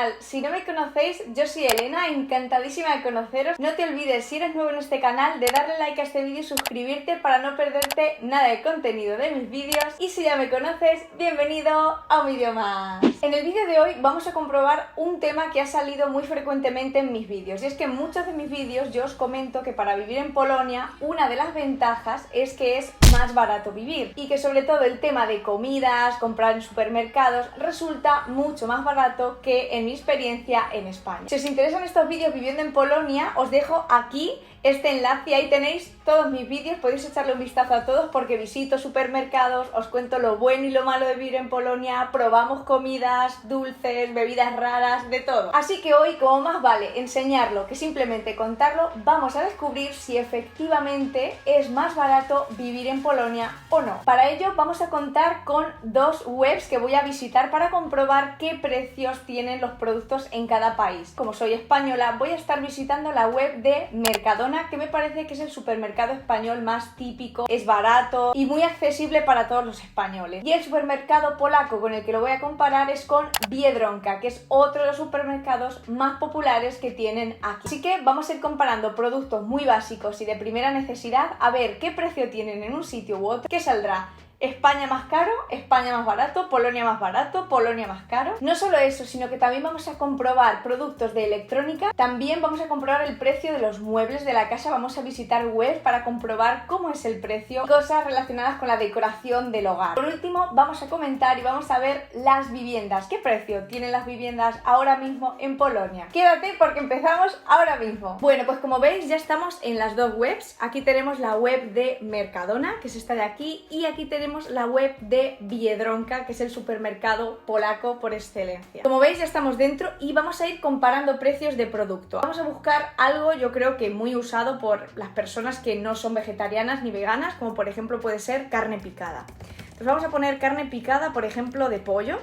canal. Si no me conocéis, yo soy Elena, encantadísima de conoceros. No te olvides, si eres nuevo en este canal, de darle like a este vídeo y suscribirte para no perderte nada de contenido de mis vídeos. Y si ya me conoces, bienvenido a un vídeo más. En el vídeo de hoy vamos a comprobar un tema que ha salido muy frecuentemente en mis vídeos. Y es que en muchos de mis vídeos yo os comento que para vivir en Polonia, una de las ventajas es que es más barato vivir. Y que sobre todo el tema de comidas, comprar en supermercados, resulta mucho más barato que en mi experiencia en España. Si os interesan estos vídeos viviendo en Polonia, os dejo aquí este enlace y ahí tenéis todos mis vídeos, podéis echarle un vistazo a todos porque visito supermercados, os cuento lo bueno y lo malo de vivir en Polonia, probamos comidas, dulces, bebidas raras, de todo. Así que hoy, como más vale enseñarlo que simplemente contarlo, vamos a descubrir si efectivamente es más barato vivir en Polonia o no. Para ello vamos a contar con dos webs que voy a visitar para comprobar qué precios tienen los productos en cada país. Como soy española, voy a estar visitando la web de Mercadona, que me parece que es el supermercado español más típico, es barato y muy accesible para todos los españoles. Y el supermercado polaco con el que lo voy a comparar es con Biedronka, que es otro de los supermercados más populares que tienen aquí. Así que vamos a ir comparando productos muy básicos y de primera necesidad a ver qué precio tienen en un sitio u otro, que saldrá España más caro, España más barato, Polonia más barato, Polonia más caro. No solo eso, sino que también vamos a comprobar productos de electrónica, también vamos a comprobar el precio de los muebles de la casa, vamos a visitar webs para comprobar cómo es el precio, cosas relacionadas con la decoración del hogar. Por último, vamos a comentar y vamos a ver las viviendas. ¿Qué precio tienen las viviendas ahora mismo en Polonia? Quédate porque empezamos ahora mismo. Bueno, pues como veis ya estamos en las dos webs. Aquí tenemos la web de Mercadona, que es esta de aquí, y aquí tenemos la web de Biedronka, que es el supermercado polaco por excelencia. Como veis ya estamos dentro y vamos a ir comparando precios de producto. Vamos a buscar algo yo creo que muy usado por las personas que no son vegetarianas ni veganas, como por ejemplo puede ser carne picada. Entonces vamos a poner carne picada, por ejemplo de pollo,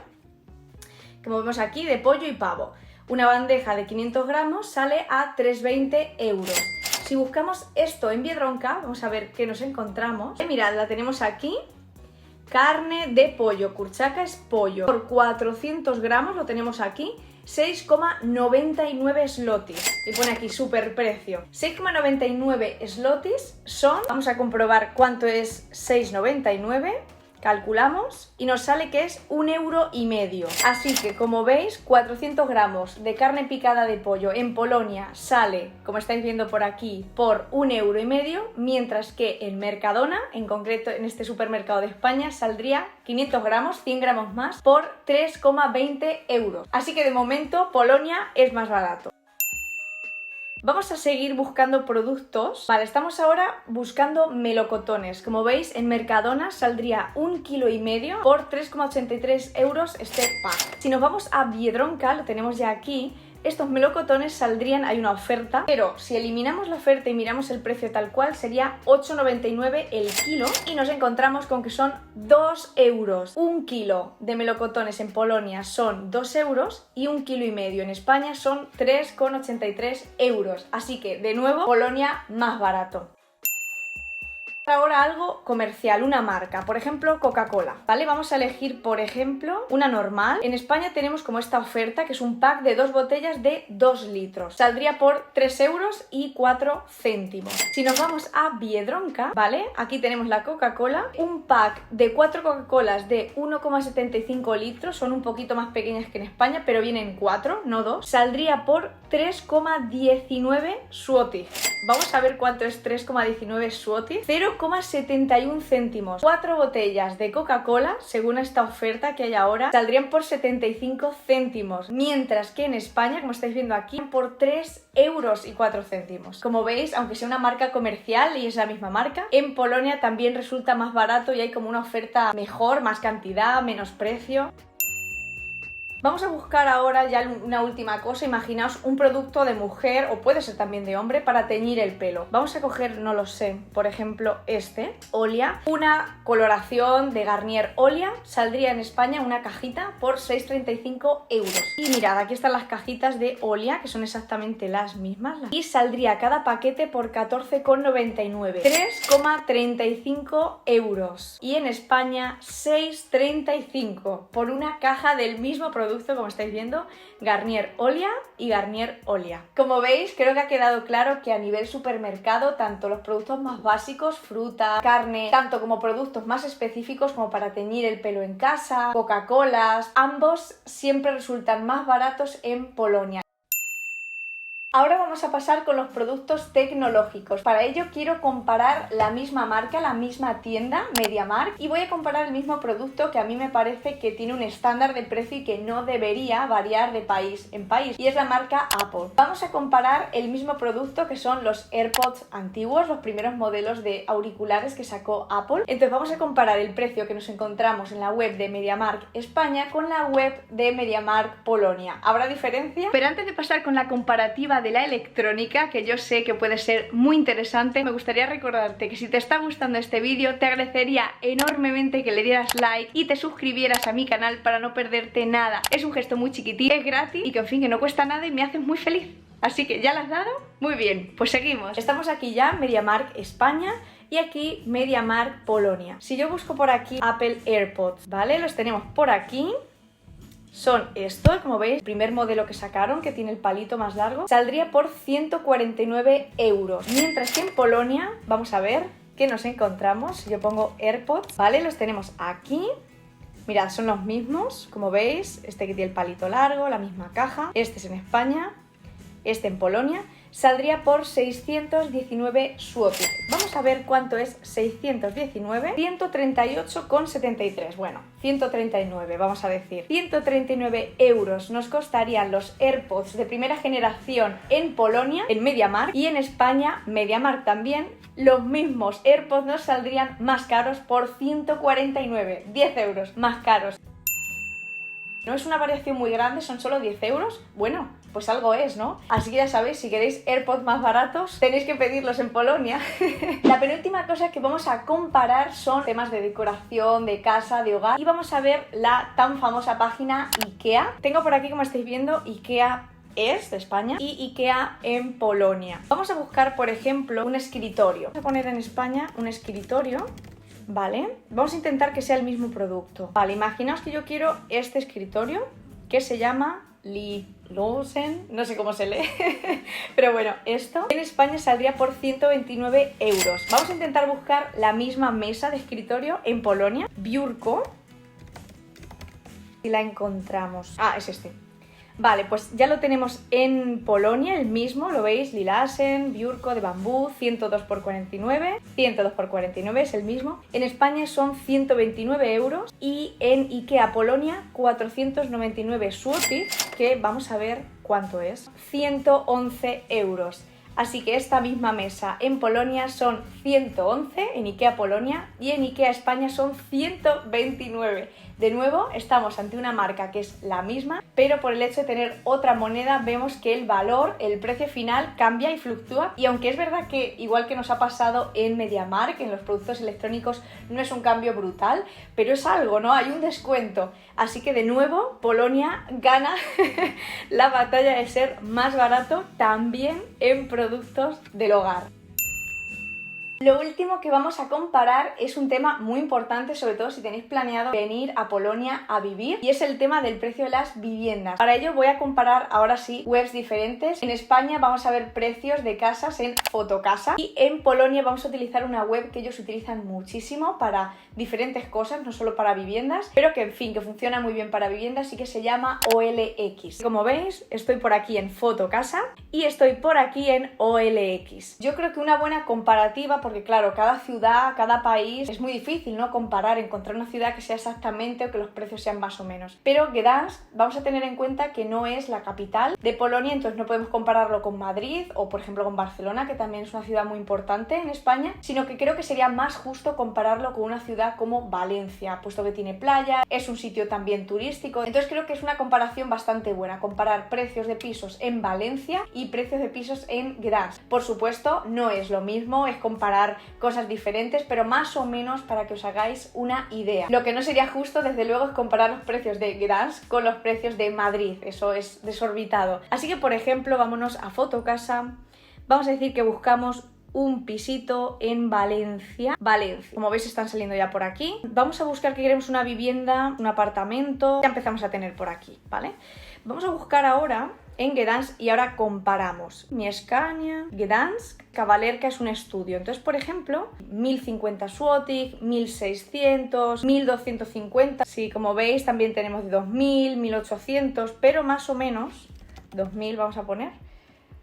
como vemos aquí, de pollo y pavo. Una bandeja de 500 gramos sale a 3,20 €. Si buscamos esto en Biedronka, vamos a ver qué nos encontramos. Mirad, la tenemos aquí. Carne de pollo, kurczaka es pollo, por 400 gramos, lo tenemos aquí, 6,99 zlotys. Y pone aquí super precio. 6,99 zlotys son, vamos a comprobar cuánto es 6,99. Calculamos y nos sale que es 1,5 €. Así que como veis, 400 gramos de carne picada de pollo en Polonia sale, como estáis viendo por aquí, por 1,5 €, mientras que en Mercadona, en concreto en este supermercado de España, saldría 500 gramos, 100 gramos más, por 3,20 €. Así que de momento Polonia es más barato. Vamos a seguir buscando productos. Vale, estamos ahora buscando melocotones. Como veis, en Mercadona saldría 1,5 kg por 3,83 € este pack. Si nos vamos a Biedronka, lo tenemos ya aquí, estos melocotones saldrían, hay una oferta, pero si eliminamos la oferta y miramos el precio tal cual, sería 8,99 € el kilo y nos encontramos con que son 2 €. Un kilo de melocotones en Polonia son 2 € y 1,5 kg en España son 3,83 €. Así que, de nuevo, Polonia más barato. Ahora algo comercial, una marca, por ejemplo Coca-Cola, ¿vale? Vamos a elegir, por ejemplo, una normal. En España tenemos como esta oferta, que es un pack de 2 botellas de 2 litros. Saldría por 3,04 €. Si nos vamos a Biedronka, ¿vale? Aquí tenemos la Coca-Cola, un pack de 4 Coca-Colas de 1,75 litros, son un poquito más pequeñas que en España, pero vienen 4, no 2. Saldría por 3,19 zlotys. Vamos a ver cuánto es 3,19 zlotys. 0,71 céntimos. 4 botellas de Coca-Cola, según esta oferta que hay ahora, saldrían por 75 céntimos. Mientras que en España, como estáis viendo aquí, por 3,04 €. Como veis, aunque sea una marca comercial y es la misma marca, en Polonia también resulta más barato y hay como una oferta mejor, más cantidad, menos precio. Vamos a buscar ahora ya una última cosa. Imaginaos un producto de mujer o puede ser también de hombre para teñir el pelo. Vamos a coger, no lo sé, por ejemplo este, Olia. Una coloración de Garnier Olia saldría en España una cajita por 6,35 €. Y mirad, aquí están las cajitas de Olia, que son exactamente las mismas. Y saldría cada paquete por 14,99, 3,35 €. Y en España 6,35 por una caja del mismo producto producto, como estáis viendo, Garnier Olia y Garnier Olia. Como veis, creo que ha quedado claro que a nivel supermercado, tanto los productos más básicos, fruta, carne, tanto como productos más específicos como para teñir el pelo en casa, Coca-Colas, ambos siempre resultan más baratos en Polonia. Ahora vamos a pasar con los productos tecnológicos. Para ello quiero comparar la misma marca, la misma tienda, MediaMarkt, y voy a comparar el mismo producto que a mí me parece que tiene un estándar de precio y que no debería variar de país en país, y es la marca Apple. Vamos a comparar el mismo producto que son los AirPods antiguos, los primeros modelos de auriculares que sacó Apple. Entonces vamos a comparar el precio que nos encontramos en la web de MediaMarkt España con la web de MediaMarkt Polonia. ¿Habrá diferencia? Pero antes de pasar con la comparativa de la electrónica, que yo sé que puede ser muy interesante, me gustaría recordarte que si te está gustando este vídeo, te agradecería enormemente que le dieras like y te suscribieras a mi canal para no perderte nada. Es un gesto muy chiquitín, es gratis y que en fin, que no cuesta nada y me haces muy feliz. Así que, ¿ya lo has dado? Muy bien, pues seguimos. Estamos aquí ya, MediaMarkt España, y aquí MediaMarkt Polonia. Si yo busco por aquí Apple AirPods, ¿vale? Los tenemos por aquí. Son estos, como veis, el primer modelo que sacaron, que tiene el palito más largo, saldría por 149 euros. Mientras que en Polonia, vamos a ver qué nos encontramos. Yo pongo AirPods, ¿vale? Los tenemos aquí. Mirad, son los mismos, como veis, este que tiene el palito largo, la misma caja. Este es en España, este en Polonia. Saldría por 619 złotych. Vamos a ver cuánto es 619. 138,73. Bueno, 139, vamos a decir. 139 euros nos costarían los AirPods de primera generación en Polonia, en MediaMarkt, y en España, MediaMarkt también. Los mismos AirPods nos saldrían más caros por 149, 10 euros más caros. No es una variación muy grande, son solo 10 euros. Bueno, pues algo es, ¿no? Así que ya sabéis, si queréis AirPods más baratos, tenéis que pedirlos en Polonia. La penúltima cosa que vamos a comparar son temas de decoración, de casa, de hogar. Y vamos a ver la tan famosa página IKEA. Tengo por aquí, como estáis viendo, IKEA es de España y IKEA en Polonia. Vamos a buscar, por ejemplo, un escritorio. Vamos a poner en España un escritorio. Vale, vamos a intentar que sea el mismo producto. Vale, imaginaos que yo quiero este escritorio que se llama Lilosen, no sé cómo se lee, pero bueno, esto en España saldría por 129 euros. Vamos a intentar buscar la misma mesa de escritorio en Polonia, Biurko, y la encontramos. Ah, es este. Vale, pues ya lo tenemos en Polonia, el mismo, lo veis, Lilasen, Biurko de bambú, 102 por 49, 102 por 49 es el mismo. En España son 129 euros y en IKEA Polonia 499 złotych, que vamos a ver cuánto es, 111 euros. Así que esta misma mesa en Polonia son 111 en IKEA Polonia y en IKEA España son 129. De nuevo, estamos ante una marca que es la misma, pero por el hecho de tener otra moneda vemos que el valor, el precio final cambia y fluctúa. Y aunque es verdad que, igual que nos ha pasado en MediaMarkt, en los productos electrónicos no es un cambio brutal, pero es algo, ¿no? Hay un descuento. Así que de nuevo, Polonia gana la batalla de ser más barato también en productos del hogar. Lo último que vamos a comparar es un tema muy importante, sobre todo si tenéis planeado venir a Polonia a vivir, y es el tema del precio de las viviendas. Para ello voy a comparar ahora sí webs diferentes. En España vamos a ver precios de casas en Fotocasa y en Polonia vamos a utilizar una web que ellos utilizan muchísimo para diferentes cosas, no solo para viviendas, pero que en fin, que funciona muy bien para viviendas y que se llama OLX. Como veis, estoy por aquí en Fotocasa y estoy por aquí en OLX. Yo creo que una buena comparativa, porque claro, cada ciudad, cada país, es muy difícil, ¿no? Comparar, encontrar una ciudad que sea exactamente o que los precios sean más o menos. Pero Gdansk, vamos a tener en cuenta que no es la capital de Polonia, entonces no podemos compararlo con Madrid o por ejemplo con Barcelona, que también es una ciudad muy importante en España, sino que creo que sería más justo compararlo con una ciudad como Valencia, puesto que tiene playa, es un sitio también turístico. Entonces creo que es una comparación bastante buena, comparar precios de pisos en Valencia y precios de pisos en Gdansk. Por supuesto, no es lo mismo, es comparar cosas diferentes, pero más o menos para que os hagáis una idea. Lo que no sería justo, desde luego, es comparar los precios de Gdansk con los precios de Madrid, eso es desorbitado. Así que, por ejemplo, vámonos a Fotocasa, vamos a decir que buscamos un pisito en Valencia. Como veis están saliendo ya por aquí. Vamos a buscar que queremos una vivienda, un apartamento. Ya empezamos a tener por aquí, ¿vale? Vamos a buscar ahora en Gdansk y ahora comparamos. Mieszkania, Gdansk, Kawalerka es un estudio. Entonces, por ejemplo, 1050 złotych, 1600, 1250. Sí, como veis también tenemos de 2000, 1800, pero más o menos 2000 vamos a poner.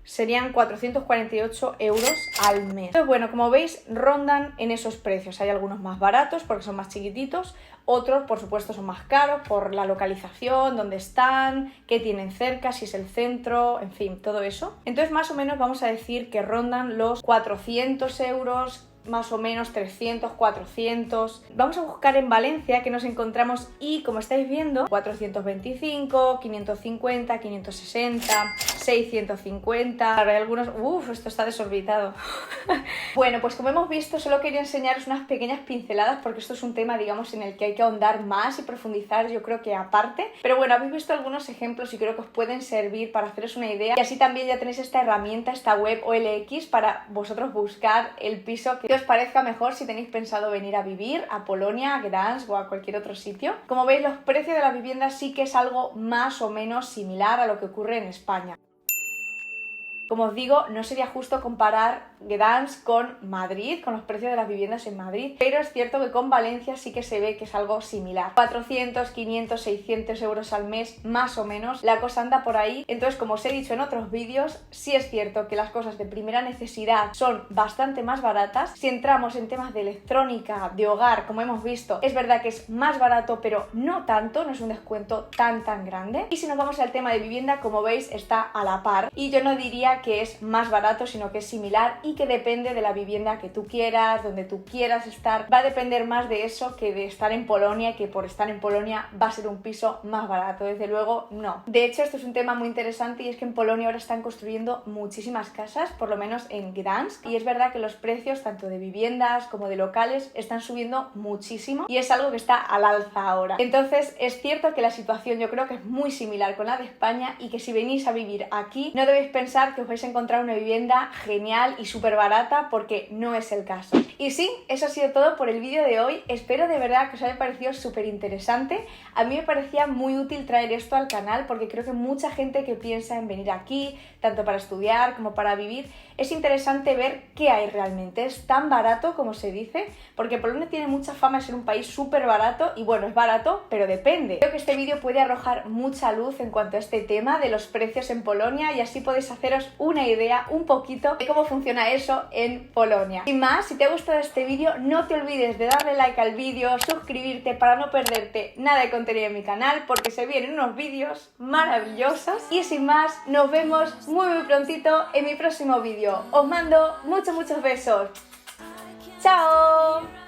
Serían 448 euros al mes. Entonces, bueno, como veis, rondan en esos precios. Hay algunos más baratos porque son más chiquititos, otros, por supuesto, son más caros por la localización, dónde están, qué tienen cerca, si es el centro, en fin, todo eso. Entonces, más o menos vamos a decir que rondan los 400 euros, más o menos 300, 400. Vamos a buscar en Valencia que nos encontramos y, como estáis viendo, 425, 550, 560, 650. Ahora hay algunos... Uf, esto está desorbitado. Bueno, pues como hemos visto, solo quería enseñaros unas pequeñas pinceladas porque esto es un tema, digamos, en el que hay que ahondar más y profundizar, yo creo que aparte. Pero bueno, habéis visto algunos ejemplos y creo que os pueden servir para haceros una idea. Y así también ya tenéis esta herramienta, esta web OLX, para vosotros buscar el piso que os parezca mejor si tenéis pensado venir a vivir a Polonia, a Gdansk o a cualquier otro sitio. Como veis, los precios de las viviendas sí que es algo más o menos similar a lo que ocurre en España. Como os digo, no sería justo comparar Gdansk con Madrid, con los precios de las viviendas en Madrid, pero es cierto que con Valencia sí que se ve que es algo similar. 400, 500, 600 euros al mes, más o menos, la cosa anda por ahí. Entonces, como os he dicho en otros vídeos, sí es cierto que las cosas de primera necesidad son bastante más baratas. Si entramos en temas de electrónica, de hogar, como hemos visto, es verdad que es más barato, pero no tanto, no es un descuento tan grande. Y si nos vamos al tema de vivienda, como veis, está a la par. Y yo no diría que es más barato, sino que es similar y que depende de la vivienda que tú quieras, donde tú quieras estar. Va a depender más de eso que de estar en Polonia, que por estar en Polonia va a ser un piso más barato. Desde luego, no. De hecho, esto es un tema muy interesante y es que en Polonia ahora están construyendo muchísimas casas, por lo menos en Gdansk, y es verdad que los precios tanto de viviendas como de locales están subiendo muchísimo y es algo que está al alza ahora. Entonces, es cierto que la situación yo creo que es muy similar con la de España y que si venís a vivir aquí, no debéis pensar que os vais a encontrar una vivienda genial y súper barata, porque no es el caso. Y sí, eso ha sido todo por el vídeo de hoy. Espero de verdad que os haya parecido súper interesante. A mí me parecía muy útil traer esto al canal porque creo que mucha gente que piensa en venir aquí, tanto para estudiar como para vivir, es interesante ver qué hay realmente. ¿Es tan barato como se dice? Porque Polonia tiene mucha fama de ser un país súper barato y bueno, es barato, pero depende. Creo que este vídeo puede arrojar mucha luz en cuanto a este tema de los precios en Polonia y así podéis haceros una idea un poquito de cómo funciona eso en Polonia. Sin más, si te ha gustado este vídeo, no te olvides de darle like al vídeo, suscribirte para no perderte nada de contenido en mi canal, porque se vienen unos vídeos maravillosos. Y sin más, nos vemos muy prontito en mi próximo vídeo. Os mando muchos besos. ¡Chao!